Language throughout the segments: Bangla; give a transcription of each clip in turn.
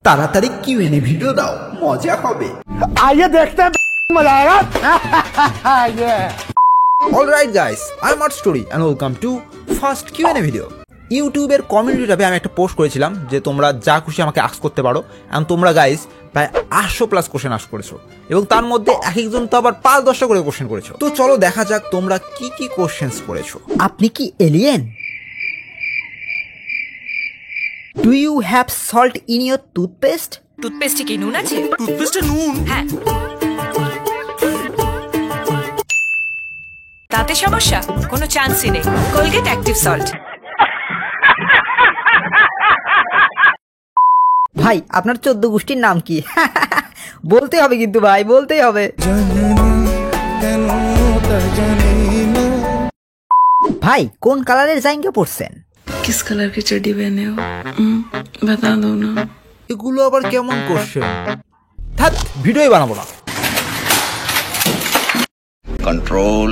তাড়াতাড়ি কিউএনএ ভিডিও দাও, মজা হবে। आइए देखते हैं मजा आएगा। Alright guys, I am Art Story and welcome to first QnA video. ইউটিউবের কমিউনিটি ট্যাবে আমি একটা পোস্ট করেছিলাম যে তোমরা যা খুশি আমাকে আস্ক করতে পারো, এন্ড তোমরা গাইস প্রায় 800+ কোশ্চেন আস্ক করেছো এবং তার মধ্যে এক একজন তো আবার 5-10টা করে কোশ্চেন করেছো। তো চলো দেখা যাক তোমরা কি কি কোশ্চেন্স করেছো। আপনি কি alien? Do you have salt in your toothpaste? টুথপেস্টে কি নুন আছে? टूथपेस्ट नून। হ্যাঁ। তাতে সমস্যা? কোনো চান্সই নেই। Colgate active salt. ভাই আপনার 14 গোষ্ঠীর নাম কি? বলতে হবে কিন্তু ভাই, বলতেই হবে। ভাই কোন কালারের জাইঙ্গা পড়ছেন? किस कलर की चड्डी पहने हो? बता दो ना। এগুলো আবার কেমন কোশ্চেন? থাক, ভিডিওই বানাবো না। Control.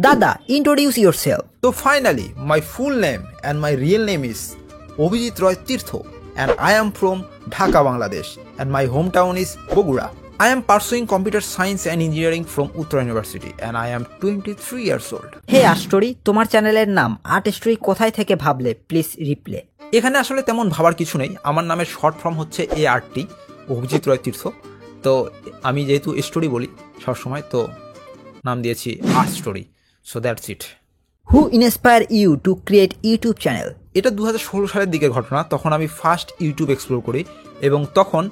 দাদা introduce yourself. So finally, my full name and my real name is Obhijit Roy Tirtho, and I am from Dhaka, Bangladesh, and my hometown is Bogura. I am pursuing computer science and engineering from Uttara University, and I am 23 years old. Hey Art Story, তোমার চ্যানেলের নাম আর্ট স্টোরি কোথায় থেকে ভাবলে? Please reply. এখানে আসলে তেমন ভাবার কিছু নেই, আমার নামের শর্ট ফর্ম হচ্ছে ART, অভিজিৎ রয় তীর্থ। তো আমি যেহেতু স্টোরি বলি সবসময়, তো নাম দিয়েছি Art Story. So that's it. Who inspire you to create YouTube channel? এটা 2016 সালের দিকের ঘটনা। তখন আমি ফার্স্ট ইউটিউব এক্সপ্লোর করি এবং তখন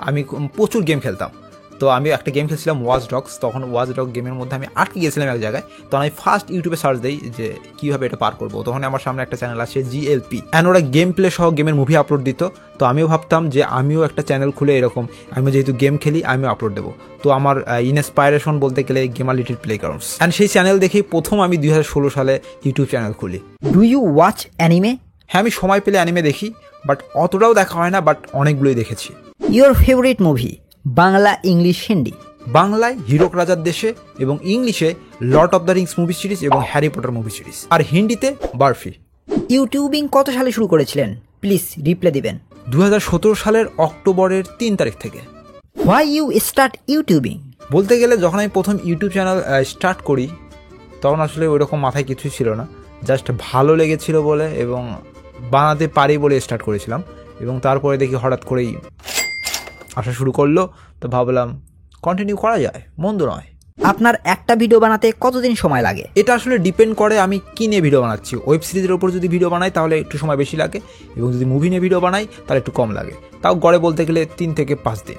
আমি প্রচুর গেম খেলতাম। তো আমি একটা গেম খেলছিলাম ওয়াচ ডগস। তখন ওয়াচ ডগ গেমের মধ্যে আমি আটকে গিয়েছিলাম এক জায়গায়। তখন আমি ফার্স্ট ইউটিউবে সার্চ দিই যে কীভাবে এটা পার করবো। তখন আমার সামনে একটা চ্যানেল আছে GLP, অ্যান্ড ওরা গেম প্লে সহ গেমের মুভি আপলোড দিত। তো আমিও ভাবতাম যে আমিও একটা চ্যানেল খুলে এরকম, আমি যেহেতু গেম খেলি আমিও আপলোড দেবো। তো আমার ইন্সপায়ারেশন বলতে গেলে গেমার লিটল প্লেগ্রাউন্ডস, অ্যান্ড সেই চ্যানেল দেখেই প্রথম আমি 2016 সালে ইউটিউব চ্যানেল খুলি। Do you watch anime? হ্যাঁ, আমি সময় পেলে অ্যানিমে দেখি, বাট অতটাও দেখা হয় না, বাট অনেকগুলোই দেখেছি। Your favourite movie? Bangla, English, Hindi? বাংলায় হিরক রাজার দেশে এবং ইংলিশে Lord of the Rings movie series এবং হ্যারি পটার মুভি সিরিজ, আর হিন্দিতে বার্ফি। ইউটিউবিং কত সালে শুরু করেছিলেন? প্লিজ রিপ্লে দিবেন। 2017 সালের অক্টোবরের 3 তারিখ থেকে। Why you start YouTubing? বলতে গেলে যখন আমি প্রথম ইউটিউব চ্যানেল স্টার্ট করি তখন আসলে ওইরকম মাথায় কিছুই ছিল না, জাস্ট ভালো লেগেছিল বলে এবং বানাতে পারি বলে স্টার্ট করেছিলাম। এবং তারপরে দেখি হঠাৎ করেই আসা শুরু করলো, তো ভাবলাম কন্টিনিউ করা যায়, মন্দ নয়। আপনার একটা ভিডিও বানাতে কতদিন সময় লাগে? এটা আসলে ডিপেন্ড করে আমি কী নিয়ে ভিডিও বানাচ্ছি। ওয়েব সিরিজের ওপর যদি ভিডিও বানাই তাহলে একটু সময় বেশি লাগে, এবং যদি মুভি নিয়ে ভিডিও বানাই তাহলে একটু কম লাগে। তাও গড়ে বলতে গেলে 3 থেকে 5 দিন।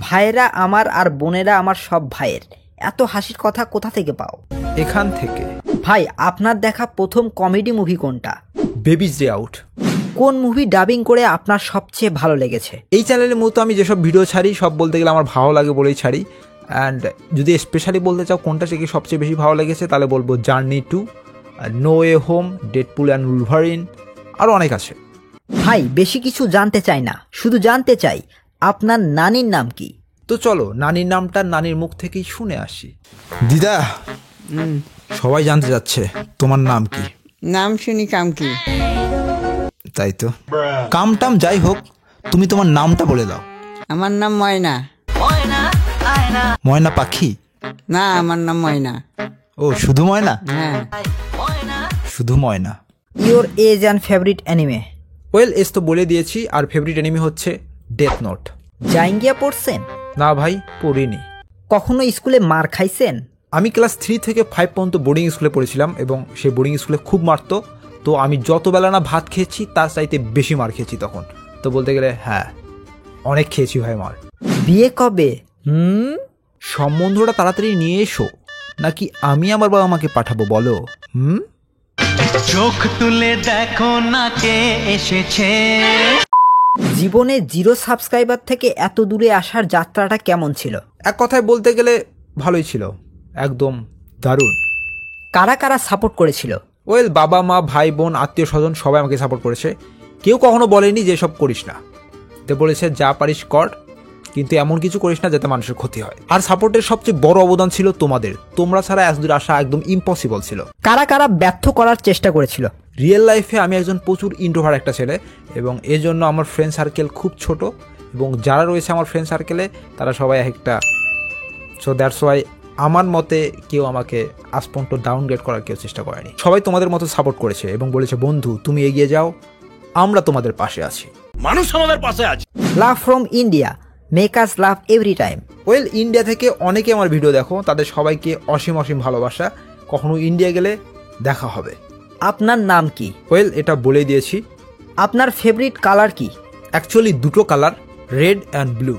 ভাইয়েরা আমার আর বোনেরা আমার সব ভাইয়ের। এত হাসির কথা কোথা থেকে পাও? এখান থেকে। ভাই আপনার দেখা প্রথম কমেডি মুভি কোনটা? Babies day out. কোন মুভি ডাবিং করে আপনার সবচেয়ে ভালো লেগেছে? এই চ্যানেলের মতো আমি যেসব ভিডিও ছাড়ি সব বলতে গেলে আমার ভালো লাগে বলেই ছাড়ি। অ্যান্ড যদি স্পেশালি বলতে চাও কোনটা থেকে সবচেয়ে বেশি ভালো লেগেছে তাহলে বলবো Journey to, No way Home, Deadpool and Wolverine, আরও অনেক আছে। ভাই বেশি কিছু জানতে চাই না, শুধু জানতে চাই আপনার নানির নাম কি? তো চলো নানির নামটা নানির মুখ থেকেই শুনে আসি। দিদা, সবাই জানতে যাচ্ছে তোমার নাম কি? নাম শুনি কাম কি? তাই তো, কাম টাম যাই হোক, তুমি তোমার নামটা বলে দাও। আমার নাম ময়না। ময়না পাখি? না, আমার নাম ময়না। ও শুধু ময়না? হ্যাঁ। শুধু ময়না। Your age and favourite anime? Well, এস তো বলে দিয়েছি, আর ফেভারিট অ্যানিমে হচ্ছে ডেথ নোট। জাইঙ্গিয়া পড়ছেন? না ভাই, পড়িনি। কখনো স্কুলে মার খাইছেন? আমি ক্লাস 3 থেকে 5 পর্যন্ত বোর্ডিং স্কুলে পড়েছিলাম এবং সেই বোর্ডিং স্কুলে খুব মারতো। তো আমি যত বেলা না ভাত খেয়েছি তার চাইতে বেশি মার খেয়েছি তখন। তো বলতে গেলে হ্যাঁ, অনেক খেয়েছি ভাই মার। বিয়ে কবে? সম্বন্ধটা তাড়াতাড়ি নিয়ে এসো, নাকি আমি আমার বাবা মাকে পাঠাবো বলো? চোখ তুলে দেখো না কে এসেছে। জীবনে 0 সাবস্ক্রাইবার থেকে এত দূরে আসার যাত্রাটা কেমন ছিল? এক কথায় বলতে গেলে ভালোই ছিল, একদম দারুণ। কারা কারা সাপোর্ট করেছিল? ওয়েল, বাবা মা, ভাই বোন, আত্মীয় স্বজন সবাই আমাকে সাপোর্ট করেছে। কেউ কখনো বলেনি যে সব করিস না, তো বলেছে যা পারিস কর, কিন্তু এমন কিছু করিস না যাতে মানুষের ক্ষতি হয়। আর সাপোর্টের সবচেয়ে বড় অবদান ছিল তোমাদের, তোমরা ছাড়া এত দূর আসা একদম ইম্পসিবল ছিল। কারা কারা ব্যর্থ করার চেষ্টা করেছিল? রিয়েল লাইফে আমি একজন প্রচুর ইন্ট্রোভার্ট একটা ছেলে, এবং এজন্য আমার ফ্রেন্ড সার্কেল খুব ছোট, এবং যারা রয়েছে আমার ফ্রেন্ড সার্কেলে তারা সবাই একটা, সো দ্যাটস ওয়াই আমার মতে কেউ আমাকে আজ পর্যন্ত ডাউনগ্রেড করার কেউ চেষ্টা করেনি। সবাই তোমাদের মতো সাপোর্ট করেছে এবং বলেছে বন্ধু তুমি এগিয়ে যাও, আমরা তোমাদের পাশে আছি। মানুষ আমাদের পাশে আছে। Love from India, make us love every time. Well, India থেকে অনেকে আমার ভিডিও দেখো, তাদের সবাইকে অসীম অসীম ভালোবাসা। কখনো ইন্ডিয়া গেলে দেখা হবে। আপনার নাম কি? ওয়েল, এটা বলে দিয়েছি। আপনার ফেভারিট কালার কি? অ্যাকচুয়ালি দুটো কালার, রেড অ্যান্ড ব্লু।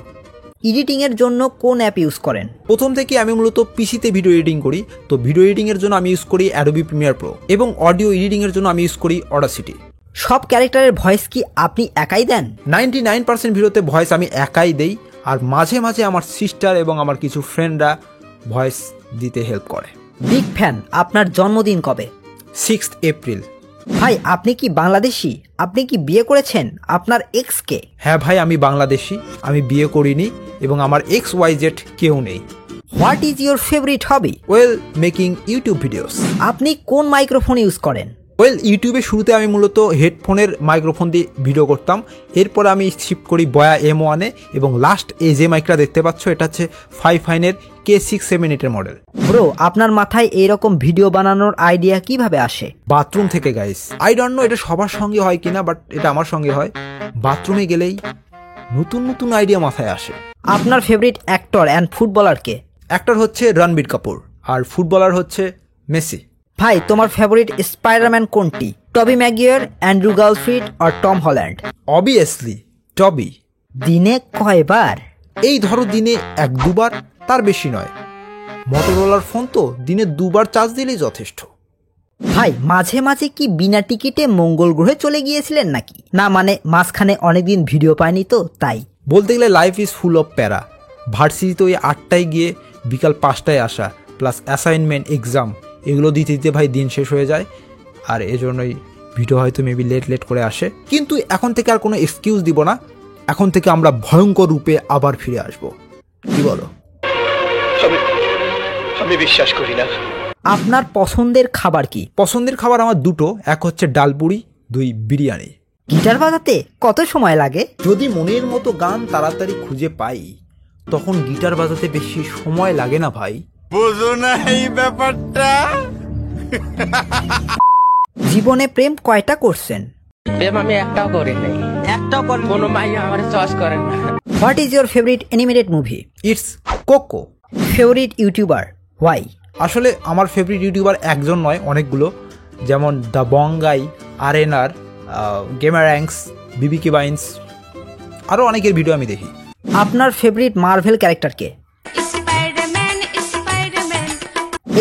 এডিটিংয়ের জন্য কোন অ্যাপ ইউজ করেন? প্রথম থেকে আমি মূলত পিসিতে ভিডিও এডিটিং করি, তো ভিডিও এডিটিংয়ের জন্য আমি ইউজ করি অ্যাডোবি প্রিমিয়ার প্রো, এবং অডিও এডিটিংয়ের জন্য আমি ইউজ করি অডাসিটি। সব ক্যারেক্টারের ভয়েস কি আপনি একাই দেন? 99% ভিডিওতে ভয়েস আমি একাই দেই, আর মাঝে মাঝে আমার সিস্টার এবং আমার কিছু ফ্রেন্ডরা ভয়েস দিতে হেল্প করে। Big fan. আপনার জন্মদিন কবে? 6 এপ্রিল। ভাই আপনি কি বাংলাদেশি? আপনি কি বিয়ে করেছেন? আপনার এক্স কে? হ্যাঁ ভাই, আমি বাংলাদেশি, আমি বিয়ে করিনি এবং আমার XYZ কেউ নেই। What is your favourite hobby? Well, making YouTube videos. আপনি কোন মাইক্রোফোন ইউজ করেন? ওয়েল, ইউটিউবে শুরুতে আমি মূলত হেডফোনের মাইক্রোফোন দিয়ে ভিডিও করতাম, এরপর আমি শিফট করি বয়া M1-এ, এবং লাস্ট এই যে মাইকটা দেখতে পাচ্ছ এটা হচ্ছে 5-Fine K678 মডেল। ব্রো, আপনার মাথায় এইরকম ভিডিও বানানোর আইডিয়া কিভাবে আসে? বাথরুম থেকে গাইস। আই ডোন্ট নো এটা সবার সঙ্গে হয় কিনা, বাট এটা আমার সঙ্গে হয়। বাথরুমে গেলেই নতুন নতুন আইডিয়া মাথায় আসে। আপনার favourite actor and footballer K? Actor হচ্ছে রণবীর কাপুর, আর ফুটবলার হচ্ছে মেসি। ভাই তোমার ফেভারিট স্পাইডারম্যান কোনটি? টবি ম্যাগুয়ার, অ্যান্ড্রু গারফিল্ড আর টম হল্যান্ড? অবভিয়াসলি টবি। দিনে কয়বার? এই ধরো দিনে 1-2 বার, তার বেশি নয়। মোটরোলার ফোন তো দিনে 2 বার চার্জ দিলেই যথেষ্ট। ভাই মাঝে মাঝে কি বিনা টিকিটে মঙ্গল গ্রহে চলে গিয়েছিলেন নাকি? না মানে মাঝখানে অনেকদিন ভিডিও পাইনি তো তাই। বলতে গেলে লাইফ ইজ ফুল অফ প্যারা। ভার্সিটিতে ওই 8টায় গিয়ে বিকাল 5টায় আসা, প্লাস অ্যাসাইনমেন্ট, এক্সাম, এগুলো দিতে দিতে ভাই দিন শেষ হয়ে যায়, আর এজন্যই ভিডিও হয়তো মেবি লেট করে আসে। কিন্তু এখন থেকে আর কোনো এক্সকিউজ দিব না, এখন থেকে আমরা ভয়ঙ্কর রূপে আবার ফিরে আসব। কি বলো? আমি বিশ্বাস করি না। আপনার পছন্দের খাবার কি? পছন্দের খাবার আমার দুটো, এক হচ্ছে ডালপুরি, 2 বিরিয়ানি। গিটার বাজাতে কত সময় লাগে? যদি মনের মতো গান তাড়াতাড়ি খুঁজে পাই তখন গিটার বাজাতে বেশি সময় লাগে না ভাই। বুঝো না এই ব্যাপারটা। জীবনে প্রেম কয়টা করছেন? প্রেম আমি একটাও করি নাই। একটাও করেন? কোনো মাই আমার চয়েস করেন না। What is your favourite animated movie? It's cocoa. Favourite YouTuber? Why? আসলে আমার ফেভারিট ইউটিউবার একজন নয়, অনেকগুলো, যেমন দ্য বঙ্গাই, RNR, গেমার র্যাঙ্কস, বিবিকে বাইন্স, আরও অনেকের ভিডিও আমি দেখি। আপনার ফেভারিট মার্ভেল ক্যারেক্টার কে?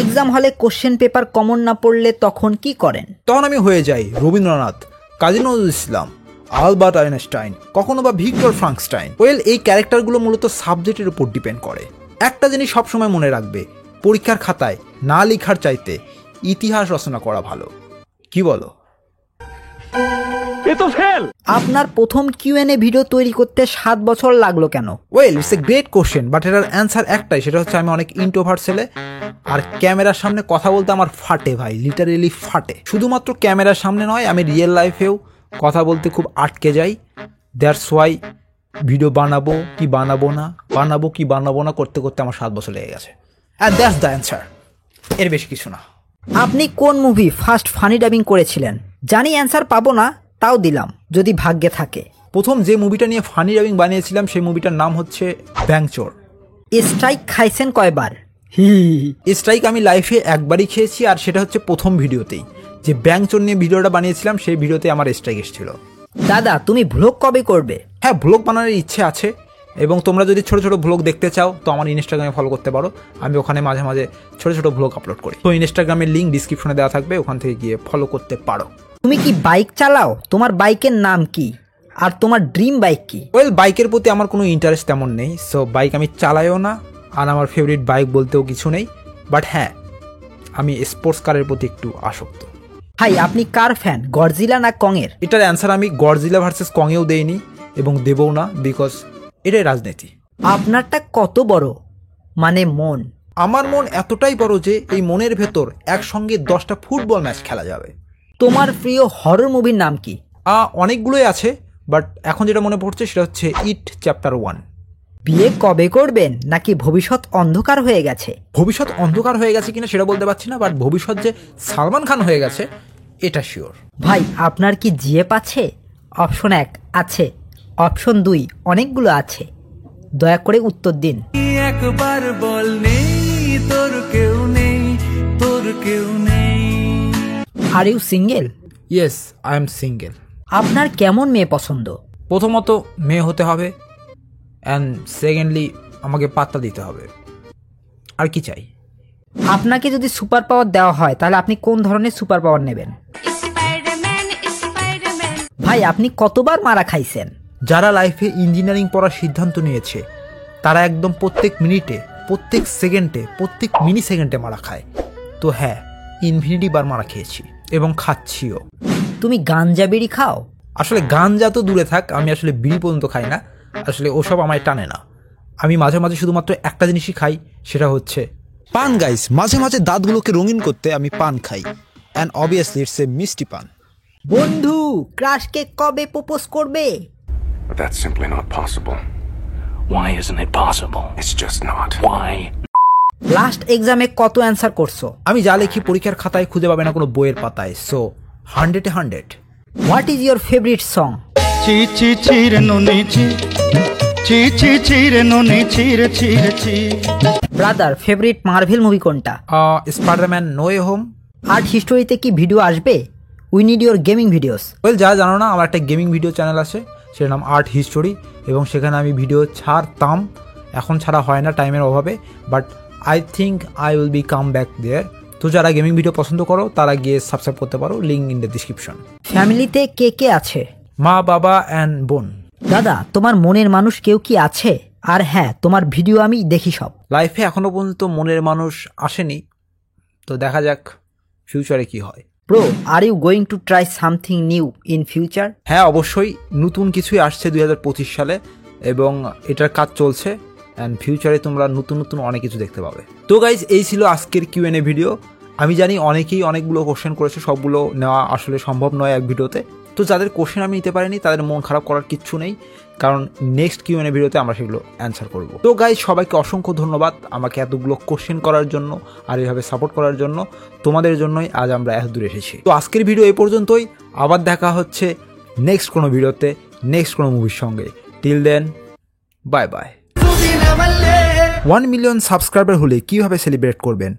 এক্সাম হলে কোশ্চেন পেপার কমন না পড়লে তখন কি করেন? তখন আমি হয়ে যাই রবীন্দ্রনাথ, কাজী নজরুল ইসলাম, আলবার্ট আইনস্টাইন, কখনো বা ভিক্টর ফ্রাঙ্কস্টাইন। ওয়েল, এই ক্যারেক্টারগুলো মূলত সাবজেক্টের উপর ডিপেন্ড করে। একটা জিনিস সবসময় মনে রাখবে, পরীক্ষার খাতায় না লেখার চাইতে ইতিহাস রচনা করা ভালো। কি বলো? আপনার প্রথম কিউএনএ ভিডিও তৈরি করতে 7 বছর লাগলো কেন? Well, it's a great question, but এটার অ্যান্সার একটাই, সেটা হচ্ছে আমি অনেক ইন্ট্রোভার্ট ছেলে, আর ক্যামেরার সামনে কথা বলতে আমার ফাটে ভাই, লিটারেলি ফাটে। শুধুমাত্র ক্যামেরার সামনে নয়, আমি রিয়েল লাইফেও কথা বলতে খুব আটকে যাই। দ্যাটস ওয়াই ভিডিও বানাবো কি বানাবো না করতে করতে আমার 7 বছর লেগে গেছে। অ্যান্ড দ্যাটস দ্য অ্যান্সার, এর বেশি কিছু না। আপনি কোন মুভি ফার্স্ট ফানি ডাবিং করেছিলেন? জানি অ্যান্সার পাবো না, তাও দিলাম যদি ভাগ্যে থাকে। প্রথম যে মুভিটা নিয়ে ফানি ডাবিং বানিয়েছিলাম সেই মুভিটার নাম হচ্ছে ব্যাংচোর। স্ট্রাইক খাইছেন কয়বার? স্ট্রাইক আমি লাইফে একবারই খেয়েছি, আর সেটা হচ্ছে প্রথম ভিডিওতেই, যে ব্যাংচোর নিয়ে ভিডিওটা বানিয়েছিলাম সেই ভিডিওতে আমার স্ট্রাইক এসেছিল। দাদা তুমি ভ্লগ কবে করবে? হ্যাঁ, ভ্লগ বানানোর ইচ্ছে আছে, এবং তোমরা যদি ছোট ছোট ভ্লগ দেখতে চাও তো আমার ইনস্টাগ্রামে ফলো করতে পারো। আমি ওখানে মাঝে মাঝে ছোট ছোট ভ্লগ আপলোড করি, তো ইনস্টাগ্রামের লিঙ্ক ডিসক্রিপশনে দেওয়া থাকবে, ওখান থেকে গিয়ে ফলো করতে পারো। তুমি কি বাইক চালাও? তোমার বাইকের নাম কি? আর তোমার ড্রিম বাইক কি? ওয়েল, বাইকের প্রতি আমার কোনো ইন্টারেস্ট তেমন নেই, সো বাইক আমি চালাইও না, আর আমার ফেভারিট বাইক বলতেও কিছু নেই। বাট হ্যাঁ, আমি স্পোর্টস কারের প্রতি একটু আসক্ত। ভাই আপনি কার ফ্যান, গডজিলা না কংয়ের? এটার অ্যান্সার আমি গডজিলা ভার্সেস কংয়েও দেইনি এবং দেবও না, বিকজ এটাই রাজনীতি। আপনারটা কত বড়, মানে মন? আমার মন এতটাই বড় যে এই মনের ভেতর একসঙ্গে 10টা ফুটবল ম্যাচ খেলা যাবে। তোমার প্রিয় হরর মুভির নাম কি? অনেকগুলোই আছে, বাট এখন যেটা মনে পড়ছে সেটা হচ্ছে ইট চ্যাপ্টার 1। বিয়ে কবে করবেন, নাকি ভবিষ্যৎ অন্ধকার হয়ে গেছে? ভবিষ্যৎ অন্ধকার হয়ে গেছে কিনা সেটা বলতে পারছি না, বাট ভবিষ্যৎ যে সালমান খান হয়ে গেছে এটা শিওর। ভাই আপনার কি জিএফ আছে? অপশন 1 আছে, অপশন 2 অনেকগুলো আছে, দয়া করে উত্তর দিন। একবার বল নেই তোর কেউ নেই, তোর কেউ নেই। Are you single? Yes, I am single. আপনার কেমন মেয়ে পছন্দ? প্রথমত মেয়ে হতে হবে, অ্যান্ড সেকেন্ডলি আমাকে পাত্তা দিতে হবে। আর কি চাই? আপনাকে যদি সুপার পাওয়ার দেওয়া হয় তাহলে আপনি কোন ধরনের সুপার পাওয়ার নেবেন? ভাই আপনি কতবার মারা খাইছেন? যারা লাইফে ইঞ্জিনিয়ারিং পড়ার সিদ্ধান্ত নিয়েছে তারা একদম প্রত্যেক মিনিটে, প্রত্যেক সেকেন্ডে, প্রত্যেক মিনি সেকেন্ডে মারা খায়। তো হ্যাঁ, ইনফিনিটি বার মারা খেয়েছি এবং খাচ্ছিও। তুমি গাঞ্জা বিড়ি খাও? আসলে গাঞ্জা তো দূরে থাক, আমি আসলে বিড়ি পর্যন্ত খাই না। আসলে ওসব আমায় টানে না। আমি মাঝে মাঝে শুধুমাত্র একটা জিনিসই খাই, সেটা হচ্ছে পান। গাইস, মাঝে মাঝে দাঁতগুলোকে রঙিন করতে আমি পান খাই, অ্যান্ড অবভিয়াসলি ইটস এ মিষ্টি পান। বন্ধু, ক্রাশকে কবে প্রপোজ করবে? But that's simply not possible. Why isn't it possible? It's just not. Why? Last এক্সামে কত অ্যান্সার করছো? আমি যা লিখি পরীক্ষার খাতায় খুঁজে পাবে না কোনো বইয়ের পাতায়। সো 100-এ 100। What is your favourite song? চি চি চিরে নুনি চি, চি চি চিরে নুনি চিরে চিরে চি। ব্রাদার, ফেভারিট মার্ভেল মুভি কোনটা? Spiderman no way home. Art হিস্টোরিতে কি ভিডিও আসবে? We need your gaming videos. যা জানো না, আমার একটা গেমিং ভিডিও চ্যানেল আছে, সেটার নাম আর্ট হিস্টোরি, এবং সেখানে আমি ভিডিও ছাড়তাম, এখন ছাড়া হয় না টাইমের অভাবে, but I think I will be come back there. তো যারা গেমিং ভিডিও পছন্দ করো তারা গিয়ে সাবস্ক্রাইব করতে পারো, লিঙ্ক ইন দ্য ডিসক্রিপশন। ফ্যামিলিতে কে কে আছে? মা, বাবা অ্যান্ড বোন। দাদা, তোমার মনের মানুষ কেউ কি আছে? আর হ্যাঁ, তোমার ভিডিও আমি দেখি সব। লাইফে এখনো পর্যন্ত মনের মানুষ আসেনি, তো দেখা যাক ফিউচারে কি হয়। Bro, are you going to try something new in future? হ্যাঁ, অবশ্যই নতুন কিছুই আসছে 2025 সালে, এবং এটার কাজ চলছে, অ্যান্ড ফিউচারে তোমরা নতুন নতুন অনেক কিছু দেখতে পাবে। তো গাইজ, এই ছিল আজকের Q&A ভিডিও। আমি জানি অনেকেই অনেকগুলো কোশ্চেন করেছে, সবগুলো নেওয়া আসলে সম্ভব নয় এক ভিডিওতে। তো যাদের কোশ্চেন আমি নিতে পারিনি তাদের মন খারাপ করার কিচ্ছু নেই, কারণ নেক্সট Q&A ভিডিওতে আমরা সেগুলো অ্যান্সার করব। তো গাইজ, সবাইকে অসংখ্য ধন্যবাদ আমাকে এতগুলো কোশ্চেন করার জন্য আর এইভাবে সাপোর্ট করার জন্য। তোমাদের জন্যই আজ আমরা এত দূর এসেছি। তো আজকের ভিডিও এই পর্যন্তই, আবার দেখা হচ্ছে নেক্সট কোনো ভিডিওতে, নেক্সট কোনো মুভির সঙ্গে। Till then, bye bye. 1 million subscriber হলে কিভাবে সেলিব্রেট করবেন?